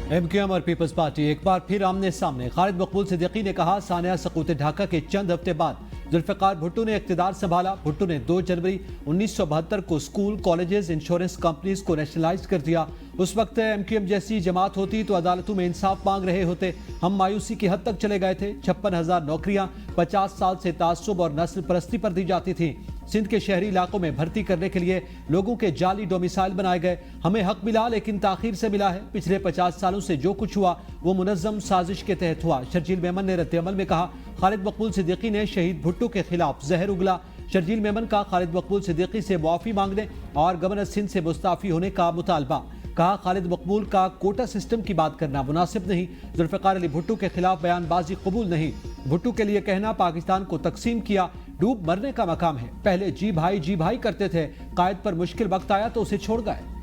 MQM और peoples party एक बार फिर आमने सामने। खालिद मकबूल सिद्दीकी ने कहा, सानिया सकूत ढाका के चंद हफ्ते बाद जुल्फिकार भुट्टो ने इख्तिदार संभाला। भुट्टो ने 2 जनवरी 1972 को स्कूल, कॉलेजेस, इंश्योरेंस कंपनीज को नेशनलाइज कर दिया। उस वक्त एमक्यूएम जैसी जमात होती तो अदालतों में इंसाफ मांग रहे होते। हम मायूसी की हद तक चले गए थे। 56,000 नौकरियां 50 साल से तासुब और नस्ल परस्ती पर दी जाती थी। सिंध के शहरी इलाकों में भर्ती करने के लिए लोगों के जाली डोमिसाइल बनाए गए। हमें हक मिला, लेकिन ताखीर से मिला है। पिछले 50 सालों से जो कुछ हुआ वो मुनज़्ज़म साजिश के तहत हुआ। शर्जील मेमन ने रद्द-ए-अमल में कहा, खालिद मकबूल सिद्दीकी ने शहीद भुट्टो के खिलाफ जहर उगला। शर्जील मेमन का खालिद मकबूल सिद्दीकी से मुआफ़ी मांगने और गवर्नर सिंध से मुस्ताफ़ी होने का मुतालबा। कहा, खालिद मकबूल का कोटा सिस्टम की बात करना मुनासिब नहीं। जुल्फ़िकार अली भुट्टो के खिलाफ बयानबाजी कबूल नहीं। भुट्टो के लिए कहना पाकिस्तान को तकसीम किया, डूब मरने का मकाम है। पहले जी भाई करते थे, कायद पर मुश्किल वक्त आया तो उसे छोड़ गए।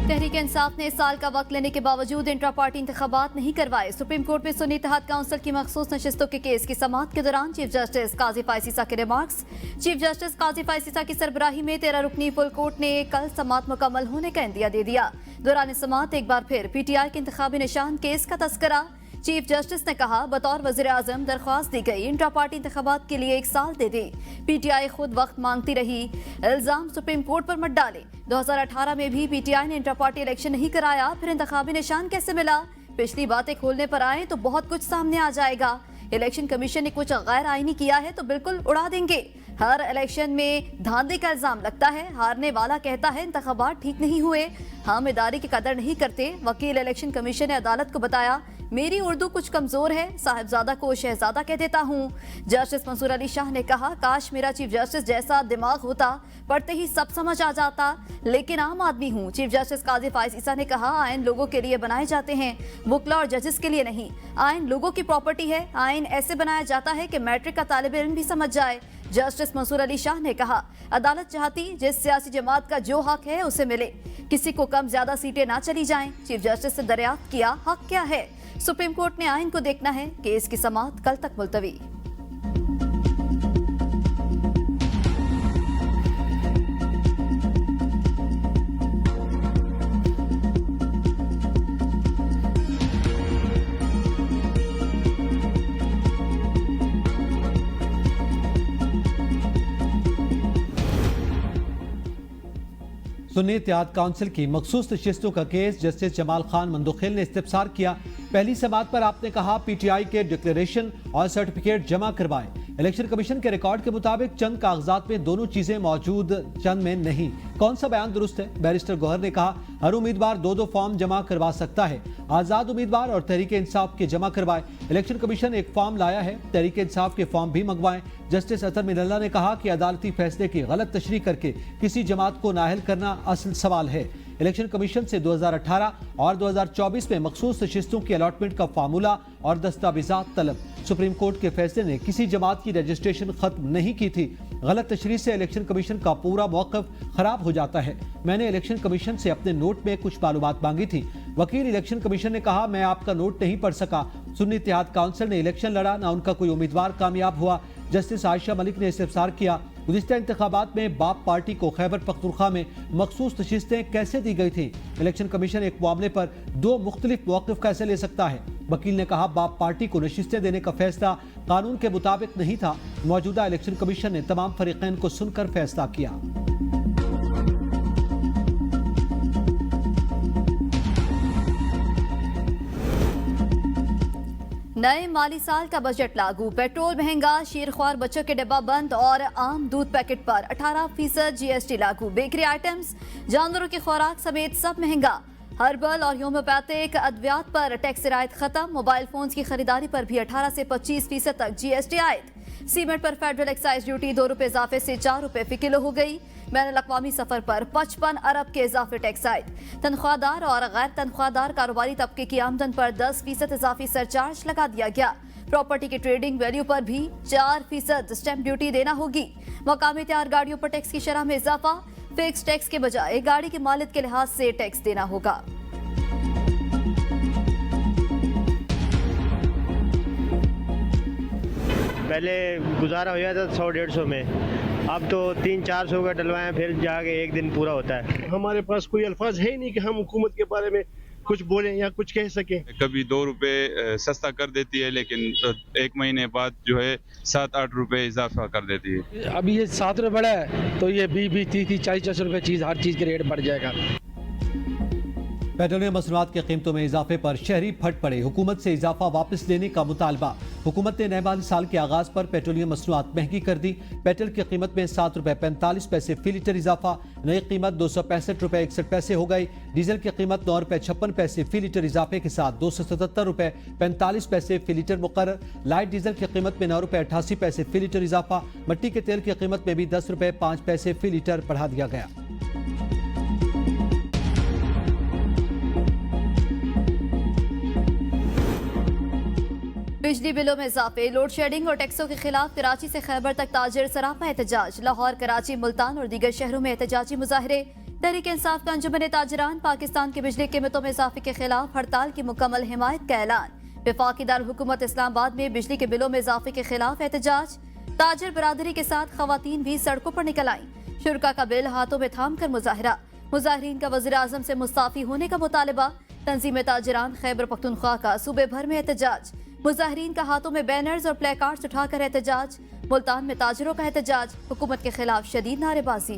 तहरीक इंसाफ ने इस साल का वक्त लेने के बावजूद इंट्रा पार्टी इंतखाबात नहीं करवाए। सुप्रीम कोर्ट में सुन्नी इत्तेहाद काउंसिल की मखसूस नशिस्तों के केस की समाअत के दौरान चीफ जस्टिस काजी फायसीसा के रिमार्क्स। चीफ जस्टिस काजी फायसीसा की सरबराही में 13 रुकनी फुल कोर्ट ने कल समाअत मुकम्मल होने का इंदिया दे दिया। दौरान समाअत एक बार फिर पीटीआई के इंतखाबी निशान केस का तस्करा। चीफ जस्टिस ने कहा, बतौर वज़ीर आज़म दरख्वास्त दी गई, इंट्रा पार्टी इंतखाबात के लिए 1 साल दे दे। पीटीआई खुद वक्त मांगती रही, इल्जाम सुप्रीम कोर्ट पर मत डाले। 2018 में भी पीटीआई ने इंट्रा पार्टी इलेक्शन नहीं कराया, फिर इंतखाबी निशान कैसे मिला? पिछली बातें खोलने पर आए तो बहुत कुछ सामने आ जाएगा। इलेक्शन कमीशन ने कुछ गैर आईनी किया है तो बिल्कुल उड़ा देंगे। हर इलेक्शन में धांधली का इल्जाम लगता है। हारने वाला कहता है इंतखाबात ठीक नहीं हुए, हम इदारे की कदर नहीं करते। वकील इलेक्शन कमीशन ने अदालत को बताया, मेरी उर्दू कुछ कमजोर है, साहिबजादा को शहजादा कह देता हूँ। जस्टिस मंसूर अली शाह ने कहा, काश मेरा चीफ जस्टिस जैसा दिमाग होता, पढ़ते ही सब समझ आ जाता, लेकिन आम आदमी हूँ। चीफ जस्टिस काजी फायसीसा ने कहा, आइन लोगों के लिए बनाए जाते हैं, वकला और जजेस के लिए नहीं। आइन लोगों की प्रॉपर्टी है। आइन ऐसे बनाया जाता है कि मैट्रिक का तालिब इल्म भी समझ जाए। जस्टिस मंसूर अली शाह ने कहा, अदालत चाहती जिस सियासी जमात का जो हक है उसे मिले, किसी को कम ज्यादा सीटें ना चली जाएं। चीफ जस्टिस से दरियाफ्त किया, हक क्या है? सुप्रीम कोर्ट ने आइन को देखना है। केस की समाअत कल तक मुलतवी। सुन्नी इत्तेहाद काउंसिल की मखसूस नशिस्तों का केस जस्टिस जमाल खान मंदोखेल ने इस्तिफसार किया। पहली समाअत पर आपने कहा, पीटीआई के डिक्लेरेशन और सर्टिफिकेट जमा करवाएं। इलेक्शन कमीशन के रिकॉर्ड के मुताबिक चंद कागजात में दोनों चीजें मौजूद, चंद में नहीं। कौन सा बयान दुरुस्त है? बैरिस्टर गौहर ने कहा, हर उम्मीदवार 2-2 फॉर्म जमा करवा सकता है। आजाद उम्मीदवार और तहरीक इंसाफ के जमा करवाए। इलेक्शन कमीशन एक फॉर्म लाया है, तहरीक इंसाफ के फॉर्म भी मंगवाएं। जस्टिस अतर मिनल्ला ने कहा कि अदालती फैसले की गलत तशरीह करके किसी जमात को नाअहल करना असल सवाल है। इलेक्शन कमीशन से 2018 और 2024 में मखसूस नशिस्तों की अलॉटमेंट का फार्मूला और दस्तावेजात तलब। सुप्रीम कोर्ट के फैसले ने किसी जमात की रजिस्ट्रेशन खत्म नहीं की थी। गलत तशरीह से इलेक्शन कमीशन का पूरा मौक़िफ़ खराब हो जाता है। मैंने इलेक्शन कमीशन से अपने नोट में कुछ मालूमात मांगी थी। वकील इलेक्शन कमीशन ने कहा, मैं आपका नोट नहीं पढ़ सका। सुन्नी इत्तेहाद काउंसिल ने इलेक्शन लड़ा, ना उनका कोई उम्मीदवार कामयाब हुआ। जस्टिस आयशा मलिक ने इस्तिफसार किया, गुज़िश्ता इंतखाबात में बाप पार्टी को खैबर पख्तूनख्वा में मखसूस नशिस्तें कैसे दी गई थी? इलेक्शन कमीशन एक मामले पर 2 मुख्तलिफ मौक़िफ़ कैसे ले सकता है? वकील ने कहा, बाप पार्टी को नशिस्तें देने का फैसला कानून के मुताबिक नहीं था। मौजूदा इलेक्शन कमीशन ने तमाम फरीक़ैन को सुनकर फैसला किया। नए माली साल का बजट लागू। पेट्रोल महंगा, शीरख्वार बच्चों के डिब्बा बंद और आम दूध पैकेट पर 18% जीएसटी लागू। बेकरी आइटम्स, जानवरों की खुराक समेत सब महंगा। हर्बल और होम्योपैथिक अद्वियात पर टैक्स रियायत खत्म। मोबाइल फोन्स की खरीदारी पर भी 18 से 25% तक जीएसटी आयद। सीमेंट पर फेडरल एक्साइज ड्यूटी 2 रुपए इजाफे से 4 रुपए फी किलो हो गई। बैनुल अक़वामी सफर पर 55 अरब के इजाफे टैक्स आयद। तनख्वाहदार और गैर तनख्वाहदार कारोबारी तबके की आमदन पर 10% इजाफी सरचार्ज लगा दिया गया। प्रॉपर्टी की ट्रेडिंग वैल्यू पर भी 4% स्टैंप ड्यूटी देना होगी। मकामी तैयार गाड़ियों पर टैक्स की शरह में इजाफा। फिक्स टैक्स के बजाय गाड़ी के मालिक के लिहाज से टैक्स देना होगा। पहले गुजारा हो जाता था 100-150 में, अब तो 300-400 का डलवाएं फिर जाके एक दिन पूरा होता है। हमारे पास कोई अल्फाज है ही नहीं कि हम हुकूमत के बारे में कुछ बोलें या कुछ कह सकें। कभी 2 रुपए सस्ता कर देती है, लेकिन 1 महीने बाद जो है 7-8 रुपए इजाफा कर देती है। अभी ये 7 रुपये बढ़ा है तो ये 20-30, 40 रुपए चीज़, हर चीज़ के रेट बढ़ जाएगा। पेट्रोलियम मसनूआत की कीमतों में इजाफे पर शहरी फट पड़े। हुकूमत से इजाफा वापस लेने का मुतालबा। हुकूमत ने नए माली साल के आगाज पर पेट्रोलियम मसनूआत महंगी कर दी। पेट्रोल की कीमत में 7 रुपए 45 पैसे फी लीटर इजाफा। नई कीमत 265 रुपए 61 पैसे हो गई। डीजल की कीमत 9 रुपए 56 पैसे फी लीटर इजाफे के साथ 277 रुपए 45 पैसे फी लीटर मुकर्रर। लाइट डीजल की कीमत में 9 रुपए 88 पैसे फी लीटर इजाफा। मिट्टी के तेल की कीमत में भी 10 रुपए 5 पैसे फी लीटर बढ़ा दिया गया। बिजली बिलों में इजाफे, लोड शेडिंग और टैक्सों के खिलाफ कराची से खैबर तक ताजिर सरापा एहतजाज। लाहौर, कराची, मुल्तान और दीगर शहरों में एहतजाजी मुजाहरे। तहरीक इंसाफ का अंजुमन ताजिरान पाकिस्तान की बिजली कीमतों में इजाफे के खिलाफ हड़ताल की मुकम्मल हिमायत का ऐलान। वफाकी दारुल-हुकूमत इस्लामाबाद में बिजली के बिलों में इजाफे के खिलाफ एहतजाज। ताजिर बरादरी के साथ खवातीन भी सड़कों पर निकल आईं। शुरका का बिल हाथों में थाम कर मुजाहरा। मुजाहरीन का वज़ीर आज़म से मुस्ताफी होने का मुतालबा। तंजीम ताजिरान खैबर पख्तूनख्वा का सूबे भर में एहतजाज। मुजाहरीन का हाथों में बैनर्स और प्ले कार्ड्स उठाकर एहतजाज। मुल्तान में ताजिरों का एहतजाज। हुकूमत के खिलाफ शदीद नारेबाजी।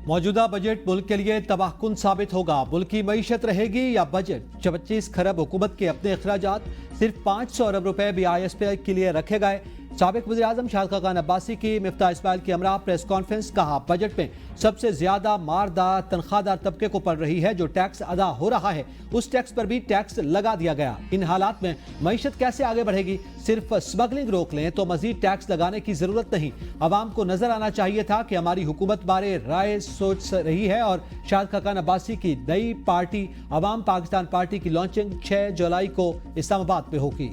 मौजूदा बजट मुल्क के लिए तबाहकुन साबित होगा। मुल्क की मईशत रहेगी या बजट। 25 खरब हुकूमत के अपने अखराजात, सिर्फ 500 अरब रुपए BISP के लिए रखे गए। साबिक वज़ीर आज़म शाहिद खाकान अब्बासी की मिफ्ताह इस्माइल की हमरा प्रेस कॉन्फ्रेंस। कहा, बजट में सबसे ज्यादा मारदार तनख्वाहदार तबके को पड़ रही है। जो टैक्स अदा हो रहा है उस टैक्स पर भी टैक्स लगा दिया गया। इन हालात में मईशत कैसे आगे बढ़ेगी? सिर्फ स्मगलिंग रोक लें तो मजीद टैक्स लगाने की जरूरत नहीं। अवाम को नजर आना चाहिए था कि हमारी हुकूमत बारे राय सोच रही है। और शाहिद खाकान अब्बासी की नई पार्टी अवाम पाकिस्तान पार्टी की लॉन्चिंग 6 जुलाई को इस्लामाबाद में होगी।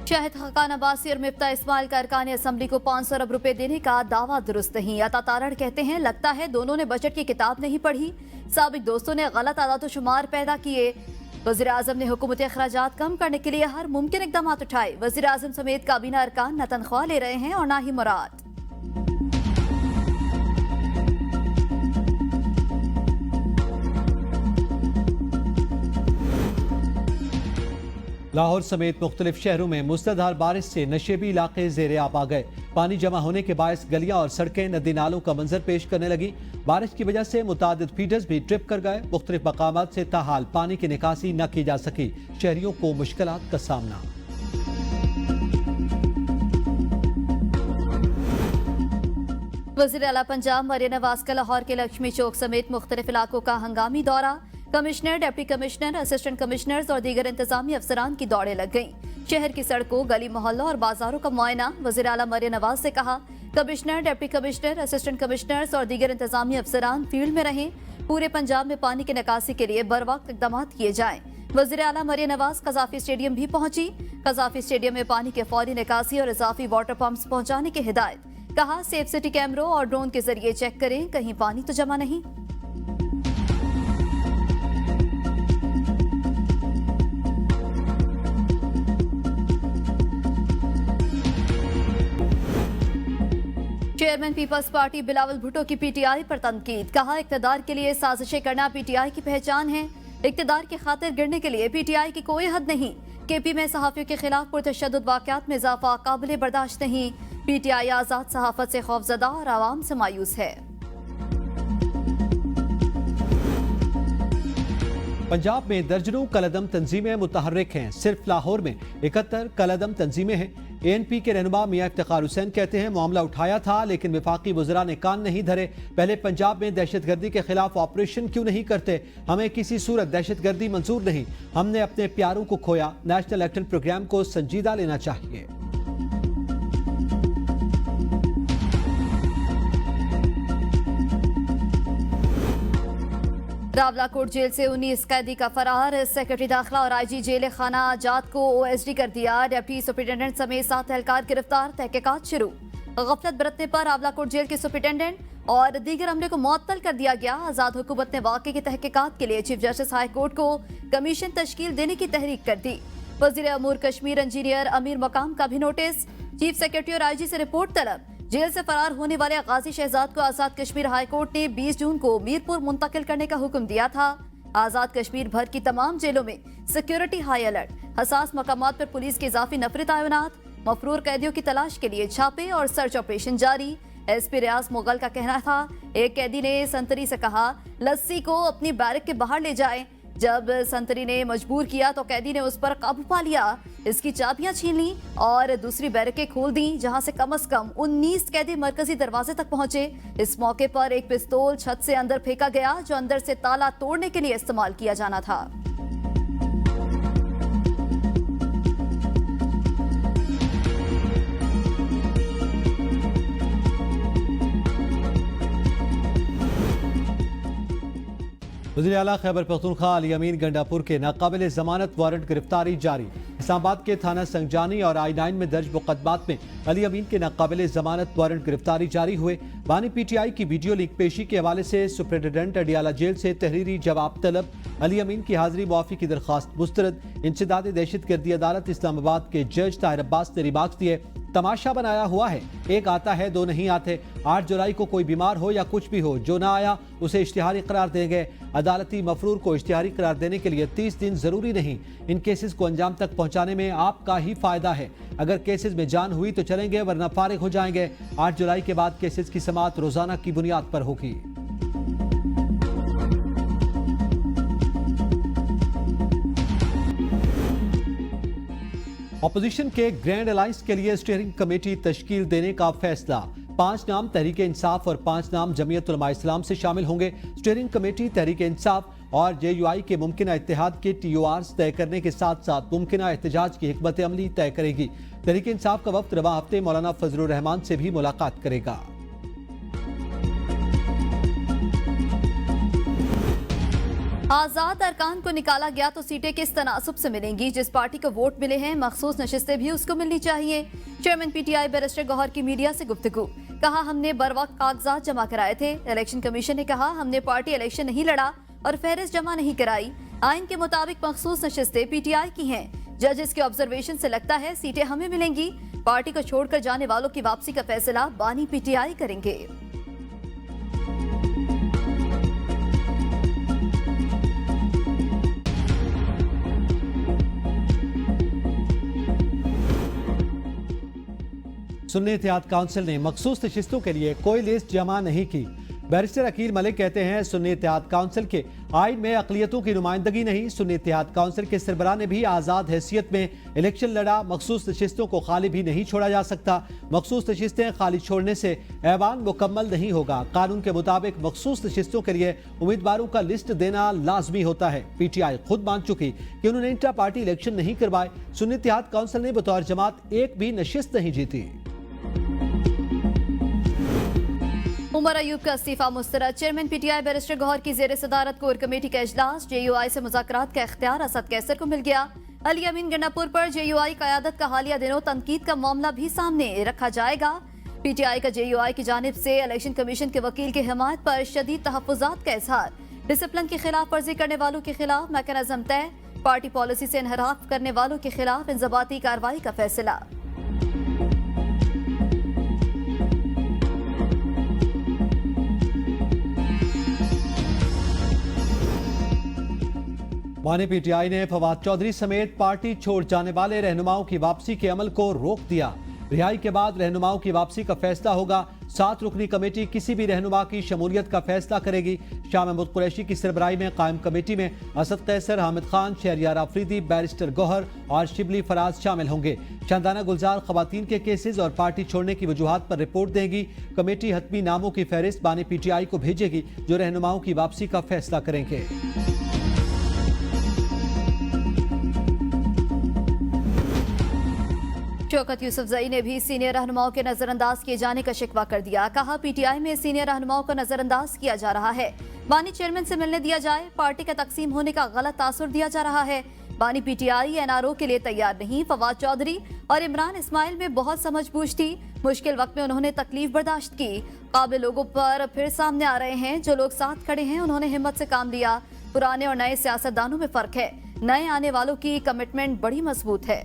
शाहिद खाकान अब्बासी और मिफ्ताह इस्माइल का अरकान असम्बली को 500 अरब रुपए देने का दावा दुरुस्त नहीं। अता तारड़ कहते हैं, लगता है दोनों ने बजट की किताब नहीं पढ़ी। साबिक दोस्तों ने गलत आदात-ओ-शुमार पैदा किए। वज़ीर आज़म ने हुकूमती अखराजात कम करने के लिए हर मुमकिन इक़दाम उठाए। वज़ीर आज़म समेत काबीना अरकान न तनख्वाह ले रहे हैं और न ही मुराद। लाहौर समेत मुख्तलिफ शहरों में मूसलाधार बारिश से नशेबी इलाके ज़ेरे आब आ गए। पानी जमा होने के बायस गलियां और सड़कें नदी नालों का मंजर पेश करने लगी। बारिश की वजह से मुतादिद फीडर्स भी ट्रिप कर गए। मुख्तलिफ मकामात से ताहाल पानी की निकासी न की जा सकी। शहरियों को मुश्किलात का सामना। वज़ीर आला पंजाब मरियम नवाज का लाहौर के लक्ष्मी चौक समेत मुख्तलिफ इलाकों का हंगामी दौरा। Commissioner, deputy commissioner, assistant commissioners और दीगर इंतजामी अफसरान की दौड़ें लग गईं। शहर की सड़कों, गली मोहल्लों और बाजारों का मुआयना। वज़ीर आला मरियम नवाज से कहा, commissioner, deputy commissioner, assistant commissioners और दीगर इंतजामी अफसरान फील्ड में रहें। पूरे पंजाब में पानी की निकासी के लिए बर वक्त इक़दाम किए जाएं। वज़ीर आला मरियम नवाज कज़ाफी स्टेडियम भी पहुंची। कज़ाफी स्टेडियम में पानी के फौरी निकासी और इजाफी वाटर पंप्स पहुंचाने की हिदायत। कहा, सेफ सिटी कैमरों और ड्रोन के जरिए चेक करें, कहीं पानी तो जमा नहीं। चेयरमैन पीपल्स पार्टी बिलावल भुट्टो की पीटीआई पर तनकीद। कहा, इक़्तिदार के लिए साजिशें करना पीटीआई की पहचान है। इक़्तिदार की खातिर गिरने के लिए पीटीआई की कोई हद नहीं। केपी में सहाफ़ियों के खिलाफ पुरतशद्दुद वाक़यात में इजाफा काबिल बर्दाश्त नहीं। पीटीआई आज़ाद सहाफ़त से खौफजदा और आवाम से मायूस है। पंजाब में दर्जनों कलदम तंजीमें मुतहर्रिक हैं। सिर्फ लाहौर में 71 कलदम तंजीमें हैं। ANP के रहनुमा मियां इफ्तिखार हुसैन कहते हैं, मामला उठाया था लेकिन वफाकी वज़रा ने कान नहीं धरे। पहले पंजाब में दहशतगर्दी के खिलाफ ऑपरेशन क्यों नहीं करते? हमें किसी सूरत दहशतगर्दी मंजूर नहीं। हमने अपने प्यारों को खोया। नेशनल एक्शन प्रोग्राम को संजीदा लेना चाहिए। रावलाकोट जेल से 19 कैदी का फरार। सेक्रेटरी दाखिला और IG जेल खाना आजाद को OSD कर दिया। डिप्टी सुपरिटेंडेंट समेत 7 एहलकार गिरफ्तार। तहकीकात शुरू। गफलत बरतने पर आवलाकोट जेल के सुपरिटेंडेंट और दीगर अमले को मुअत्तल कर दिया गया। आजाद हुकूमत ने वाकये की तहकीकात के लिए चीफ जस्टिस हाई कोर्ट को कमीशन तश्कील देने की तहरीक कर दी। वजीर अमूर कश्मीर इंजीनियर अमीर मकाम का भी नोटिस, चीफ सेक्रेटरी और IG से रिपोर्ट तलब। जेल से फरार होने वाले गाजी शहजाद को आजाद कश्मीर हाई कोर्ट ने 20 जून को मीरपुर मुंतकिल करने का हुक्म दिया था। आजाद कश्मीर भर की तमाम जेलों में सिक्योरिटी हाई अलर्ट, हसास मकामात पर पुलिस की इजाफी नफरी तैनात, मफरूर कैदियों की तलाश के लिए छापे और सर्च ऑपरेशन जारी। SP रियाज मुगल का कहना था, एक कैदी ने संतरी से कहा लस्सी को अपनी बैरक के बाहर ले जाए। जब संतरी ने मजबूर किया तो कैदी ने उस पर काबू पा लिया, इसकी चाबियां छीन ली और दूसरी बैरकें खोल दी, जहां से कम 19 कैदी मरकजी दरवाजे तक पहुंचे। इस मौके पर एक पिस्तौल छत से अंदर फेंका गया, जो अंदर से ताला तोड़ने के लिए इस्तेमाल किया जाना था। वज़ीर आला खैबर पख्तूनख्वा अली अमीन गंडापुर के नाकाबिल जमानत वारंट गिरफ्तारी जारी। इस्लामाबाद के थाना संगजानी और I9 में दर्ज मुकदमात में अली अमीन के नाकाबिल जमानत वारंट गिरफ्तारी जारी हुए। बानी PTI की वीडियो लीक पेशी के हवाले से सुप्रिंटेंडेंट अडियाला जेल से तहरीरी जवाब तलब। अली अमीन की हाजिरी मुआफी की दरख्वास्त मुस्तरद। इंसदाद दहशतगर्दी अदालत इस्लामाबाद के जज ताहिर अब्बास ने रिमार्क्स दिए, तमाशा बनाया हुआ है, एक आता है दो नहीं आते। 8 जुलाई को कोई बीमार हो या कुछ भी हो, जो ना आया उसे इश्तिहारी करार देंगे। अदालती मफरूर को इश्तिहारी करार देने के लिए 30 दिन जरूरी नहीं। इन केसेस को अंजाम तक पहुंचाने में आपका ही फायदा है। अगर केसेस में जान हुई तो चलेंगे, वरना फारिग हो जाएंगे। 8 जुलाई के बाद केसेस की समाअत रोजाना की बुनियाद पर होगी। अपोजिशन के ग्रैंड अलायंस के लिए स्टीयरिंग कमेटी तश्कील देने का फैसला। 5 नाम तहरीक इंसाफ और 5 नाम जमीयत उलमा इस्लाम से शामिल होंगे। स्टीयरिंग कमेटी तहरीक इंसाफ और JUI के मुमकिन इत्तेहाद के TORs तय करने के साथ साथ मुमकिन एहतजाज की हिकमत अमली तय करेगी। तहरीक इंसाफ का वफ्द रवा हफ्ते मौलाना फजलुर रहमान से भी मुलाकात करेगा। आजाद अरकान को निकाला गया तो सीटें किस तनासुब से मिलेंगी? जिस पार्टी को वोट मिले हैं मखसूस नशिस्तें भी उसको मिलनी चाहिए। चेयरमैन PTI बैरिस्टर गौहर की मीडिया से गुफ्तगू, कहा हमने बर वक्त कागजात जमा कराए थे। इलेक्शन कमीशन ने कहा हमने पार्टी इलेक्शन नहीं लड़ा और फहरिस्त जमा नहीं कराई। आइन के मुताबिक मखसूस नशिस्तें PTI की हैं। जजेस के ऑब्जर्वेशन से लगता है सीटें हमें मिलेंगी। पार्टी को छोड़कर जाने वालों की वापसी का फैसला बानी PTI करेंगे। सुन्नी इत्तेहाद काउंसिल ने मखसूस नशिस्तों के लिए कोई लिस्ट जमा नहीं की। बैरिस्टर अकील मलिक कहते हैं सुन्नी इत्तेहाद काउंसिल के आइन में अक़लियतों की नुमाइंदगी नहीं। सुन्नी इत्तेहाद काउंसिल के सरबराह ने भी आज़ाद हैसियत में इलेक्शन लड़ा। मखसूस नशिस्तों को खाली भी नहीं छोड़ा जा सकता। मखसूस नशिस्तें खाली छोड़ने से ऐवान मुकम्मल नहीं होगा। कानून के मुताबिक मखसूस नशिस्तों के लिए उम्मीदवारों का लिस्ट देना लाजमी होता है। PTI खुद मान चुकी कि उन्होंने इंट्रा पार्टी इलेक्शन नहीं करवाए। सुन्नी इत्तेहाद काउंसिल ने बतौर जमात एक भी नशिस्त नहीं जीती। उमर अयूब का इस्तीफा मुस्तरद। चेयरमैन PTI बैरिस्टर गौहर की जेर सदारत कोर कमेटी का इजलास। JUI से मुज़ाकरात का इख्तियार असद कैसर को मिल गया। अली अमीन गंडापुर पर JUI क़यादत का हालिया दिनों तनकीद का मामला भी सामने रखा जाएगा। PTI का JUI की जानिब से इलेक्शन कमीशन के वकील की हिमायत पर शदीद तहफ़्फ़ुज़ात का इजहार। डिसिप्लिन की खिलाफ वर्जी करने वालों के खिलाफ मैकेनिज्म तय। पार्टी पॉलिसी से इनहराफ करने वालों के खिलाफ इंज़बाती कार्रवाई का फैसला। बानी PTI ने फवाद चौधरी समेत पार्टी छोड़ जाने वाले रहनुमाओं की वापसी के अमल को रोक दिया। रिहाई के बाद रहनुमाओं की वापसी का फैसला होगा। 7 रुकनी कमेटी किसी भी रहनुमा की शमूलियत का फैसला करेगी। शाह महमूद कुरैशी की सरबराही में कायम कमेटी में असद कैसर, हामिद खान, शहरियार आफरीदी, बैरिस्टर गौहर और शिबली फराज शामिल होंगे। शानदाना गुलजार खवातीन के केसेस और पार्टी छोड़ने की वजूहात पर रिपोर्ट देगी। कमेटी हतमी नामों की फहरिस्त बानी PTI को भेजेगी, जो रहनुमाओं की वापसी का फैसला करेंगे। शौकत यूसुफजई ने भी सीनियर रहनुमाओं के नजरअंदाज किए जाने का शिकवा कर दिया। कहा PTI में सीनियर रहनुमाओं को नजरअंदाज किया जा रहा है। बानी चेयरमैन से मिलने दिया जाए। पार्टी का तकसीम होने का गलत तासुर दिया जा रहा है। बानी पीटीआई एनआरओ के लिए तैयार नहीं। फवाद चौधरी और इमरान इस्माइल में बहुत समझबूझ थी। मुश्किल वक्त में उन्होंने तकलीफ बर्दाश्त की। काबिल लोगों पर फिर सामने आ रहे हैं। जो लोग साथ खड़े हैं उन्होंने हिम्मत से काम लिया। पुराने और नए सियासतदानों में फर्क है। नए आने वालों की कमिटमेंट बड़ी मजबूत है।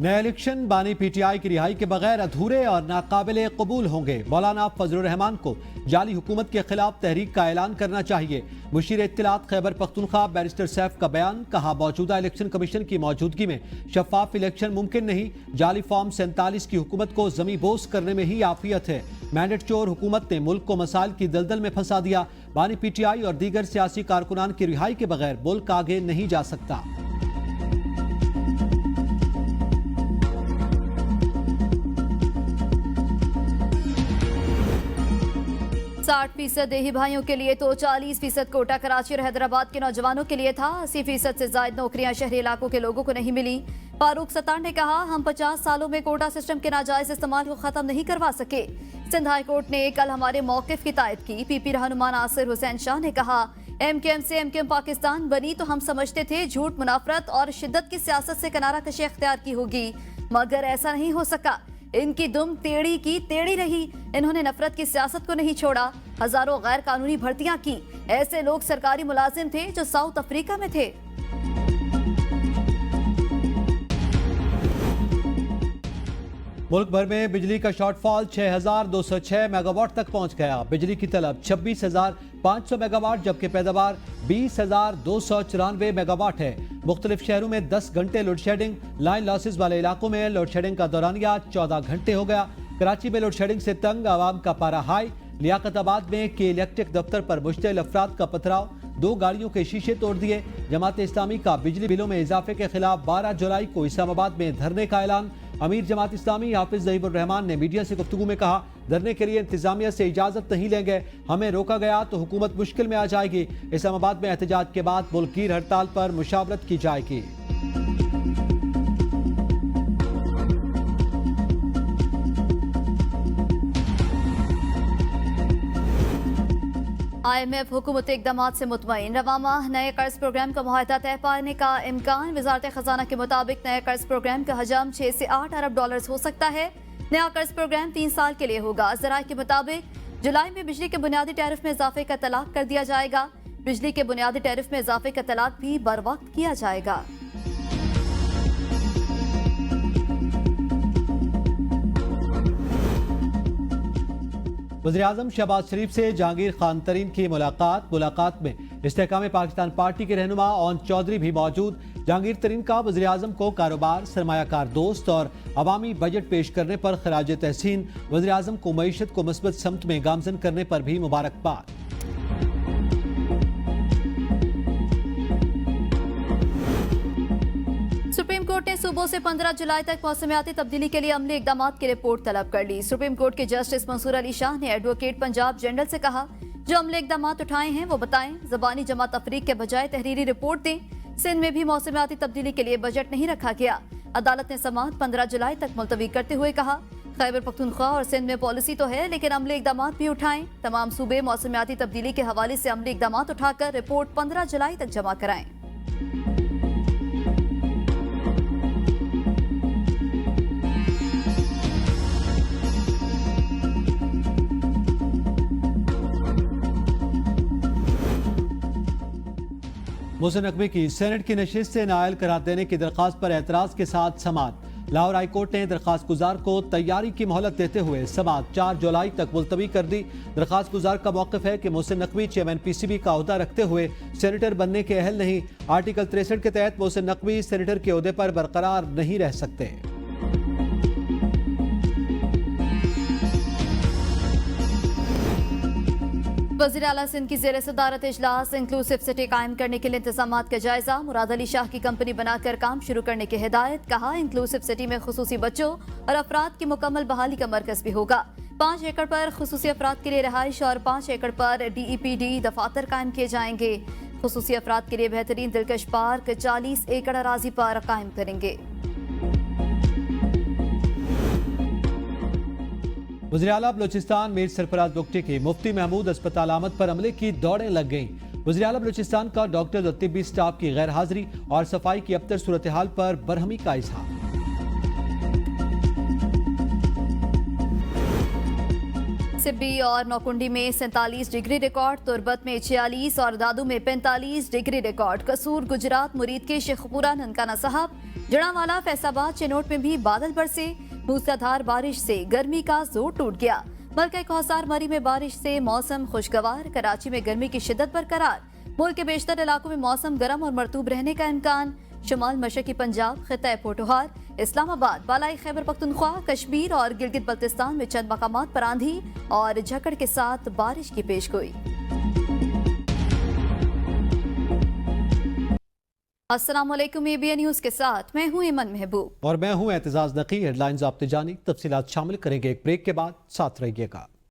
नए इलेक्शन बानी पीटीआई की रिहाई के बगैर अधूरे और नाकाबिले कबूल होंगे। मौलाना फजलुर रहमान को जाली हुकूमत के खिलाफ तहरीक का ऐलान करना चाहिए। मुशीर इत्तलात खैबर पख्तूनख्वा बैरिस्टर सैफ का बयान। कहा, मौजूदा इलेक्शन कमीशन की मौजूदगी में शफाफ इलेक्शन मुमकिन नहीं। जाली फॉर्म 47 की हुकूमत को जमी बोस करने में ही आफियत है। मैंडेट चोर हुकूमत ने मुल्क को मसाइल की दलदल में फंसा दिया। बानी पीटीआई और दीगर सियासी कारकुनान की रिहाई के बगैर मुल्क आगे नहीं जा सकता। 60% देही भाइयों के लिए तो 40% कोटा कराची और हैदराबाद के नौजवानों के लिए था। 80% से ज्यादा नौकरियां शहरी इलाकों के लोगों को नहीं मिली। फारूक सत्तार ने कहा, हम 50 सालों में कोटा सिस्टम के नाजायज इस्तेमाल को खत्म नहीं करवा सके। सिंध हाई कोर्ट ने कल हमारे मौकिफ की तायद की। पीपी रहनुमा नासिर हुसैन शाह ने कहा, एमकेएम से एमकेएम पाकिस्तान बनी तो हम समझते थे झूठ, मुनाफरत और शिद्दत की सियासत से किनारा कशी इख्तियार की होगी, मगर ऐसा नहीं हो सका। इनकी दुम टेढ़ी की टेढ़ी रही। इन्होंने नफरत की सियासत को नहीं छोड़ा। हजारों गैर कानूनी भर्तियां की। ऐसे लोग सरकारी मुलाजिम थे जो साउथ अफ्रीका में थे। मुल्क भर में बिजली का शॉर्टफॉल 6206 मेगावाट तक पहुंच गया। बिजली की तलब 26,500 मेगावाट जबकि पैदावार 20,294 मेगावाट है। मुख्तलिफ शहरों में 10 घंटे लोड शेडिंग। लाइन लॉसेज वाले इलाकों में लोड शेडिंग का दौरानिया 14 घंटे हो गया। कराची में लोड शेडिंग से तंग आवाम का पारा हाई। लियाकताबाद में के इलेक्ट्रिक दफ्तर पर मुश्तिल अफराद का पथराव। 2 गाड़ियों के शीशे तोड़ दिए। जमात इस्लामी का बिजली बिलों में इजाफे के खिलाफ 12 जुलाई को इस्लामाबाद में धरने का ऐलान। अमीर जमात इस्लामी हाफिज ज़हीबुर रहमान ने मीडिया से गुफ्तगू में कहा, धरने के लिए इंतजामिया से इजाजत नहीं लेंगे। हमें रोका गया तो हुकूमत मुश्किल में आ जाएगी। इस्लामाबाद में एहतजाज के बाद मुल्कगीर हड़ताल पर मुशावरत की जाएगी। IMF हुकूमती इकदामात से मुतमईन। रवा माह नए कर्ज प्रोग्राम का मुआहदा तय पाने का इम्कान। वजारत खजाना के मुताबिक नए कर्ज प्रोग्राम का हजम 6 से 8 अरब डॉलर हो सकता है। नया कर्ज प्रोग्राम 3 साल के लिए होगा। ज़राए के मुताबिक जुलाई में बिजली के बुनियादी टैरिफ में इजाफे का तलाक कर दिया जाएगा। बिजली के बुनियादी टैरिफ में इजाफे का तलाक भी बर वक्त किया जाएगा। वज़ीर-ए-आज़म शहबाज शरीफ से जहांगीर खान तरीन की मुलाकात में इस्तेहकाम पाकिस्तान पार्टी के रहनुमा ओन चौधरी भी मौजूद। जहांगीर तरीन का वज़ीर-ए-आज़म को कारोबार, सरमायाकार दोस्त और अवामी बजट पेश करने पर खराज तहसीन। वज़ीर-ए-आज़म को मईशत को मुस्बत समत में गामजन करने पर भी मुबारकबाद। सुप्रीम कोर्ट ने सूबों से 15 जुलाई तक मौसमियाती तब्दीली के लिए अमली इकदाम की रिपोर्ट तलब कर ली। सुप्रीम कोर्ट के जस्टिस मंसूर अली शाह ने एडवोकेट पंजाब जनरल से कहा, जो अमली इकदाम उठाए हैं वो बताएं। ज़बानी जमा तफरीक के बजाय तहरीरी रिपोर्ट दें। सिंध में भी मौसमियाती तब्दीली के लिए बजट नहीं रखा गया। अदालत ने समाअत 15 जुलाई तक मुलतवी करते हुए कहा, खैबर पख्तूनख्वा और सिंध में पॉलिसी तो है लेकिन अमली इकदाम भी उठाएं। तमाम सूबे मौसमियाती तब्दीली के हवाले से अमली इकदाम उठाकर रिपोर्ट 15 जुलाई तक जमा कराएं। मोहसिन नकवी की सेनेट की नशिस्त से नाअहल करार देने की दरख्वास्त पर एतराज के साथ समाअत। लाहौर हाई कोर्ट ने दरख्वास्त गुजार को तैयारी की मोहलत देते हुए समाअत 4 जुलाई तक मुलतवी कर दी। दरख्वास्त गुजार का मौक़िफ़ है कि मोहसिन नकवी चेयरमैन PCB का ओहदा रखते हुए सेनेटर बनने के अहल नहीं। आर्टिकल 63 के तहत मोहसिन नकवी सेनेटर के ओहदे पर बरकरार नहीं रह सकते। वज़ीर आला सिंध की ज़ेर सदारत इजलास इंक्लूसिव सिटी कायम करने के लिए इंतजामात का जायजा। मुराद अली शाह की कंपनी बनाकर काम शुरू करने की हिदायत। कहा, इंक्लूसिव सिटी में खुसूसी बच्चों और अफराद की मुकम्मल बहाली का मरकज भी होगा। 5 एकड़ पर खुसूसी अफराद के लिए रहाइश और 5 एकड़ पर DEPD दफातर कायम किए जाएंगे। खुसूसी अफराद के लिए बेहतरीन दिलकश पार्क 40 एकड़ अराजी पर कायम करेंगे। वज़ीर आला बलूचिस्तान मीर सरफराज बुगटी की मुफ्ती महमूद अस्पताल आमद पर अमले की दौड़ें लग गईं। वज़ीर आला बलूचिस्तान का डॉक्टर और तिब्बी स्टाफ की गैर हाजिरी और सफाई की अबतर सूरत हाल पर बरहमी का इजहार। सिब्बी और नौकुंडी में 47 डिग्री रिकॉर्ड, तुरबत में 46 और दादू में 45 डिग्री रिकॉर्ड। कसूर, गुजरात, मुरीद के शेखपुरा, ननकाना साहब, जड़ावाला, फैसाबाद, चिनोट में भी बादल बरसे। मूसलाधार बारिश से गर्मी का जोर टूट गया। मलका कौसार मरी में बारिश से मौसम खुशगवार। कराची में गर्मी की शिद्दत बरकरार। मुल्क के बेशतर इलाकों में मौसम गर्म और मरतूब रहने का इम्कान। शुमाल मशरकी पंजाब, खित्ता पोठोहार, इस्लामाबाद, बालाई खैबर पख्तूनख्वा, कश्मीर और गिलगित बल्तिस्तान में चंद मकामात पर आंधी और झकड़ के साथ बारिश की पेशगोई। अस्सलाम वालेकुम, ABN न्यूज के साथ मैं हूं ईमन महबूब और मैं हूं एतजाज नकी। हेडलाइंस आपने जानी, तफसीलात शामिल करेंगे एक ब्रेक के बाद। साथ रहिएगा।